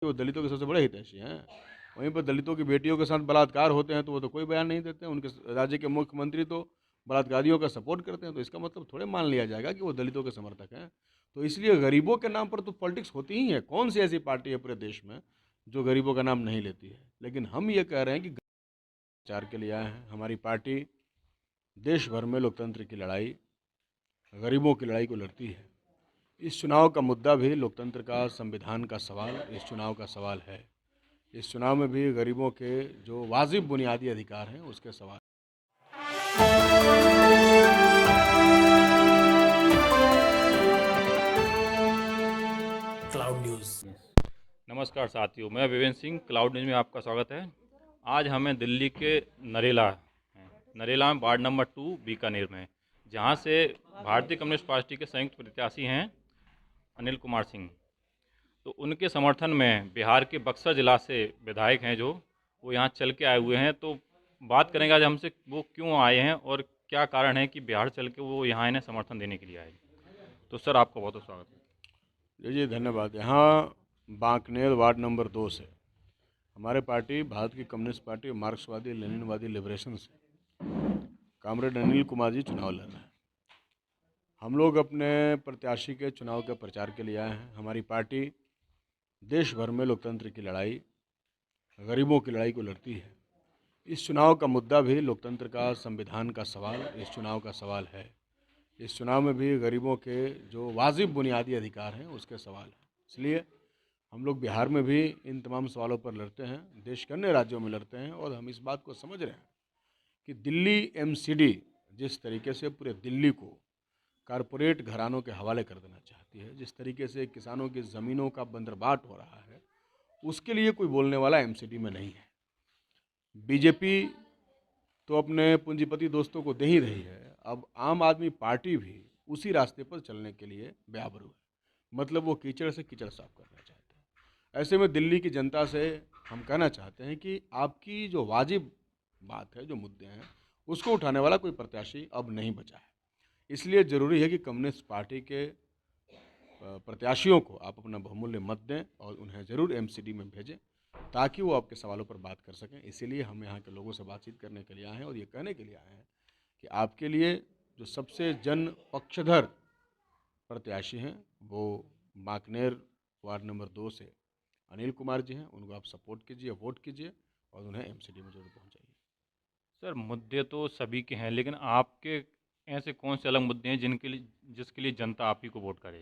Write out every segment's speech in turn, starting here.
वो दलितों के सबसे बड़े हितैषी हैं। वहीं पर दलितों की बेटियों के साथ बलात्कार होते हैं तो वो तो कोई बयान नहीं देते हैं। उनके राज्य के मुख्यमंत्री तो बलात्कारियों का सपोर्ट करते हैं, तो इसका मतलब थोड़े मान लिया जाएगा कि वो दलितों के समर्थक हैं। तो इसलिए गरीबों के नाम पर तो पॉलिटिक्स होती ही है। कौन सी ऐसी पार्टी है पूरे देश में जो गरीबों का नाम नहीं लेती है? लेकिन हम ये कह रहे हैं कि प्रचार के लिए आए हैं। हमारी पार्टी देश भर में लोकतंत्र की लड़ाई, गरीबों की लड़ाई को लड़ती है। इस चुनाव का मुद्दा भी लोकतंत्र का, संविधान का सवाल इस चुनाव का सवाल है। इस चुनाव में भी गरीबों के जो वाजिब बुनियादी अधिकार हैं उसके सवाल। Cloud news. नमस्कार साथियों, मैं विवेन सिंह, क्लाउड न्यूज़ में आपका स्वागत है। आज हमें दिल्ली के नरेला में वार्ड नंबर 2 बीकानेर में, जहां से भारतीय कम्युनिस्ट पार्टी के संयुक्त प्रत्याशी हैं अनिल कुमार सिंह, तो उनके समर्थन में बिहार के बक्सर जिला से विधायक हैं जो वो यहाँ चल के आए हुए हैं। तो बात करेंगे आज हमसे वो क्यों आए हैं और क्या कारण है कि बिहार चल के वो यहाँ इन्हें समर्थन देने के लिए आए। तो सर, आपका बहुत बहुत स्वागत है। जी धन्यवाद। यहाँ बांकनेर वार्ड नंबर 2 से हमारे पार्टी भारत की कम्युनिस्ट पार्टी मार्क्सवादी लेनिनवादी लिबरेशन से कॉमरेड अनिल कुमार जी चुनाव लड़ रहे हैं। हम लोग अपने प्रत्याशी के चुनाव के प्रचार के लिए आए हैं। हमारी पार्टी देश भर में लोकतंत्र की लड़ाई, गरीबों की लड़ाई को लड़ती है। इस चुनाव का मुद्दा भी लोकतंत्र का, संविधान का सवाल इस चुनाव का सवाल है। इस चुनाव में भी गरीबों के जो वाजिब बुनियादी अधिकार हैं उसके सवाल हैं। इसलिए हम लोग बिहार में भी इन तमाम सवालों पर लड़ते हैं, देश के अन्य राज्यों में लड़ते हैं। और हम इस बात को समझ रहे हैं कि दिल्ली एमसीडी जिस तरीके से पूरे दिल्ली को कारपोरेट घरानों के हवाले कर देना चाहती है, जिस तरीके से किसानों की ज़मीनों का बंदरबाट हो रहा है, उसके लिए कोई बोलने वाला एमसीडी में नहीं है। बीजेपी तो अपने पूंजीपति दोस्तों को दे ही रही है। अब आम आदमी पार्टी भी उसी रास्ते पर चलने के लिए बेआबरू है। मतलब वो कीचड़ से कीचड़ साफ करना चाहते हैं। ऐसे में दिल्ली की जनता से हम कहना चाहते हैं कि आपकी जो वाजिब बात है, जो मुद्दे हैं, उसको उठाने वाला कोई प्रत्याशी अब नहीं बचा है। इसलिए ज़रूरी है कि कम्युनिस्ट पार्टी के प्रत्याशियों को आप अपना बहुमूल्य मत दें और उन्हें ज़रूर एमसीडी में भेजें ताकि वो आपके सवालों पर बात कर सकें। इसीलिए हम यहाँ के लोगों से बातचीत करने के लिए आए हैं और ये कहने के लिए आए हैं कि आपके लिए जो सबसे जन पक्षधर प्रत्याशी हैं वो बांकनेर वार्ड नंबर 2 से अनिल कुमार जी हैं। उनको आप सपोर्ट कीजिए, वोट कीजिए और उन्हें एमसीडी में जरूर पहुँचाइए। सर, मुद्दे तो सभी के हैं, लेकिन आपके ऐसे कौन से अलग मुद्दे हैं जिसके लिए जनता आप ही को वोट करे।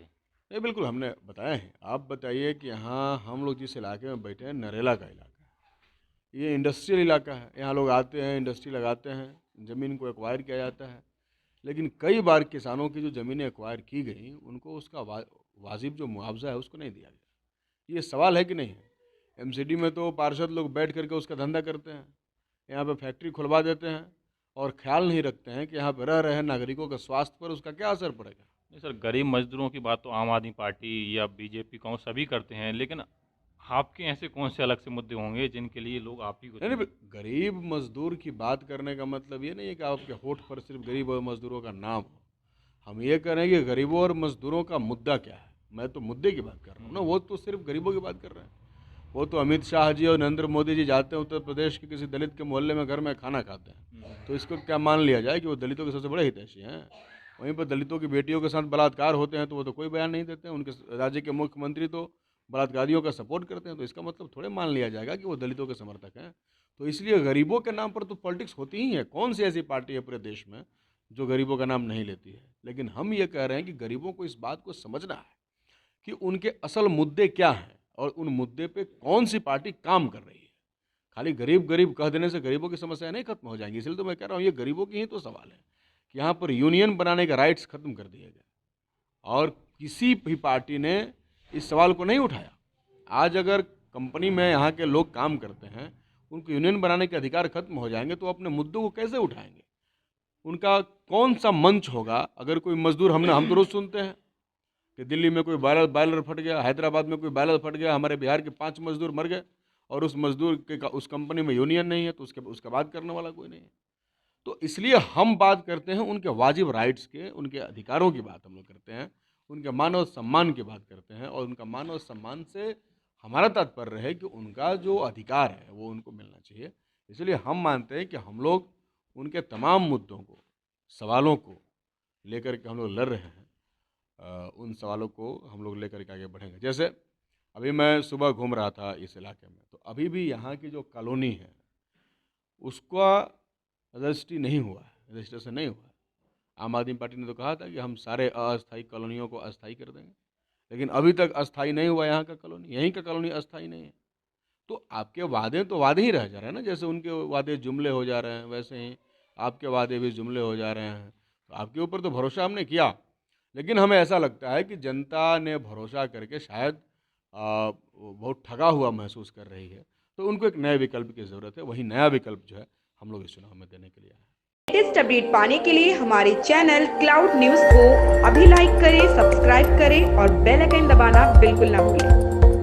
नहीं, बिल्कुल हमने बताया है। आप बताइए कि यहाँ हम लोग जिस इलाके में बैठे हैं, नरेला का इलाका है। ये इंडस्ट्रियल इलाका है। यहाँ लोग आते हैं, इंडस्ट्री लगाते हैं, ज़मीन को एक्वायर किया जाता है। लेकिन कई बार किसानों की जो ज़मीनें एक्वायर की गई उनको उसका वाजिब जो मुआवजा है उसको नहीं दिया गया। ये सवाल है कि नहीं है? एमसीडी में तो पार्षद लोग बैठ करके उसका धंधा करते हैं, यहाँ पे फैक्ट्री खुलवा देते हैं और ख्याल नहीं रखते हैं कि यहाँ पर रह रहे नागरिकों के स्वास्थ्य पर उसका क्या असर पड़ेगा। नहीं सर, गरीब मजदूरों की बात तो आम आदमी पार्टी या बीजेपी का सभी करते हैं, लेकिन आपके ऐसे कौन से अलग से मुद्दे होंगे जिनके लिए लोग आप ही को नहीं नहीं, चुनें? गरीब मजदूर की बात करने का मतलब ये नहीं है कि आपके होठ पर सिर्फ गरीब और मजदूरों का नाम हो। हम ये कह रहे हैं कि गरीबों और मजदूरों का मुद्दा क्या है। मैं तो मुद्दे की बात कर रहा हूँ ना, वो तो सिर्फ गरीबों की बात कर रहे हैं। वो तो अमित शाह जी और नरेंद्र मोदी जी जाते हैं उत्तर प्रदेश के किसी दलित के मोहल्ले में घर में खाना खाते हैं, तो इसको क्या मान लिया जाए कि वो दलितों के सबसे बड़े हितैषी हैं? वहीं पर दलितों की बेटियों के साथ बलात्कार होते हैं तो वो तो कोई बयान नहीं देते हैं। उनके राज्य के मुख्यमंत्री तो बलात्कारियों का सपोर्ट करते हैं, तो इसका मतलब थोड़े मान लिया जाएगा कि वो दलितों के समर्थक हैं। तो इसलिए गरीबों के नाम पर तो पॉलिटिक्स होती ही है। कौन सी ऐसी पार्टी है पूरे देश में जो गरीबों का नाम नहीं लेती है? लेकिन हम ये कह रहे हैं कि गरीबों को इस बात को समझना है कि उनके असल मुद्दे क्या हैं और उन मुद्दे पे कौन सी पार्टी काम कर रही है। खाली गरीब गरीब कह देने से गरीबों की समस्या नहीं खत्म हो जाएंगी। इसलिए तो मैं कह रहा हूँ ये गरीबों की ही तो सवाल है कि यहाँ पर यूनियन बनाने का राइट्स खत्म कर दिए गए और किसी भी पार्टी ने इस सवाल को नहीं उठाया। आज अगर कंपनी में यहाँ के लोग काम करते हैं, उनको यूनियन बनाने के अधिकार खत्म हो जाएंगे तो अपने मुद्दों को कैसे उठाएंगे? उनका कौन सा मंच होगा? अगर कोई मजदूर हम तो रोज़ सुनते हैं कि दिल्ली में कोई बॉयलर फट गया, हैदराबाद में कोई बॉयलर फट गया, हमारे बिहार के 5 मजदूर मर गए और उस मजदूर के उस कंपनी में यूनियन नहीं है, तो उसका बात करने वाला कोई नहीं है। तो इसलिए हम बात करते हैं उनके वाजिब राइट्स के, उनके अधिकारों की बात हम लोग करते हैं, उनके मानव सम्मान की बात करते हैं और उनका मानव सम्मान से हमारा तात्पर्य है कि उनका जो अधिकार है वो उनको मिलना चाहिए। इसलिए हम मानते हैं कि हम लोग उनके तमाम मुद्दों को, सवालों को लेकर के हम लोग लड़ रहे हैं। उन सवालों को हम लोग लेकर के आगे बढ़ेंगे। जैसे अभी मैं सुबह घूम रहा था इस इलाके में, तो अभी भी यहाँ की जो कॉलोनी है उसका रजिस्ट्रेशन नहीं हुआ है। आम आदमी पार्टी ने तो कहा था कि हम सारे अस्थायी कॉलोनियों को अस्थायी कर देंगे, लेकिन अभी तक अस्थायी नहीं हुआ यहाँ का कॉलोनी, यहीं का कॉलोनी अस्थायी नहीं है। तो आपके वादे तो वादे ही रह जा रहे हैं ना, जैसे उनके वादे जुमले हो जा रहे हैं वैसे ही आपके वादे भी जुमले हो जा रहे हैं। तो आपके ऊपर तो भरोसा हमने किया, लेकिन हमें ऐसा लगता है कि जनता ने भरोसा करके शायद वो बहुत ठगा हुआ महसूस कर रही है। तो उनको एक नए विकल्प की ज़रूरत है, वही नया विकल्प जो है हम लोग इस चुनाव में देने के लिए आए हैं। लेटेस्ट अपडेट पाने के लिए हमारे चैनल क्लाउड न्यूज़ को अभी लाइक करें, सब्सक्राइब करें और बेल आइकन दबाना बिल्कुल ना भूलें।